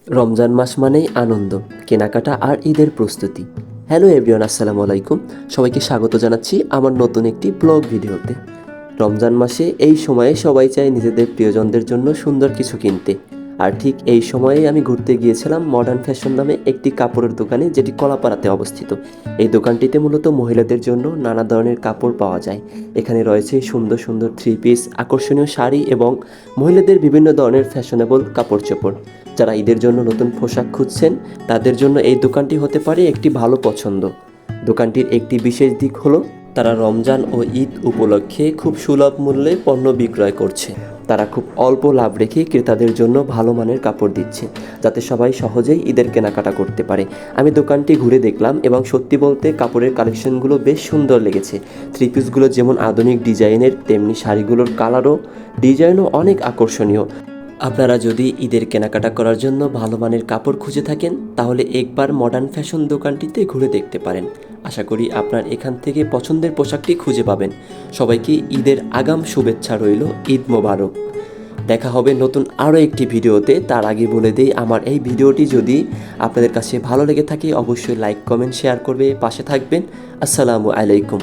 রমজান মাস মানেই আনন্দ, কেনাকাটা আর ঈদের প্রস্তুতি। হ্যালো এভরিওয়ান, আসসালামু আলাইকুম। সবাইকে স্বাগত জানাচ্ছি আমার নতুন একটি ব্লগ ভিডিওতে। রমজান মাসে এই সময়ে সবাই চায় নিজেদের প্রিয়জনদের জন্য সুন্দর কিছু কিনতে। আর ঠিক এই সময়ে আমি ঘুরতে গিয়েছিলাম মডার্ন ফ্যাশন নামে একটি কাপড়ের দোকানে, যেটি কলাপাড়াতে অবস্থিত। এই দোকানটিতে মূলত মহিলাদের জন্য নানা ধরনের কাপড় পাওয়া যায়। এখানে রয়েছে সুন্দর সুন্দর থ্রি পিস, আকর্ষণীয় শাড়ি এবং মহিলাদের বিভিন্ন ধরনের ফ্যাশনেবল কাপড় চোপড়। যারা ঈদের জন্য নতুন পোশাক খুঁজছেন তাদের জন্য এই দোকানটি হতে পারে একটি ভালো পছন্দ। দোকানটির একটি বিশেষ দিক হলো তারা রমজান ও ঈদ উপলক্ষে খুব সুলভ মূল্যে পণ্য বিক্রয় করছে। তারা খুব অল্প লাভ রেখে ক্রেতাদের জন্য ভালো মানের কাপড় দিচ্ছে, যাতে সবাই সহজেই ঈদের কেনাকাটা করতে পারে। আমি দোকানটি ঘুরে দেখলাম এবং সত্যি বলতে কাপড়ের কালেকশনগুলো বেশ সুন্দর লেগেছে। থ্রি পিসগুলো যেমন আধুনিক ডিজাইনের, তেমনি শাড়িগুলোর কালারও ডিজাইনও অনেক আকর্ষণীয়। আপনারা যদি ঈদের কেনাকাটা করার জন্য ভালো মানের কাপড় খুঁজে থাকেন তাহলে একবার মডার্ন ফ্যাশন দোকানটিতে ঘুরে দেখতে পারেন। আশা করি আপনার এখান থেকে পছন্দের পোশাকটি খুঁজে পাবেন। সবাইকে ঈদের আগাম শুভেচ্ছা রইল। ঈদ মোবারক। দেখা হবে নতুন আরও একটি ভিডিওতে। তার আগে বলে দেই, আমার এই ভিডিওটি যদি আপনাদের কাছে ভালো লেগে থাকে অবশ্যই লাইক, কমেন্ট, শেয়ার করবে, পাশে থাকবেন। আসসালামু আলাইকুম।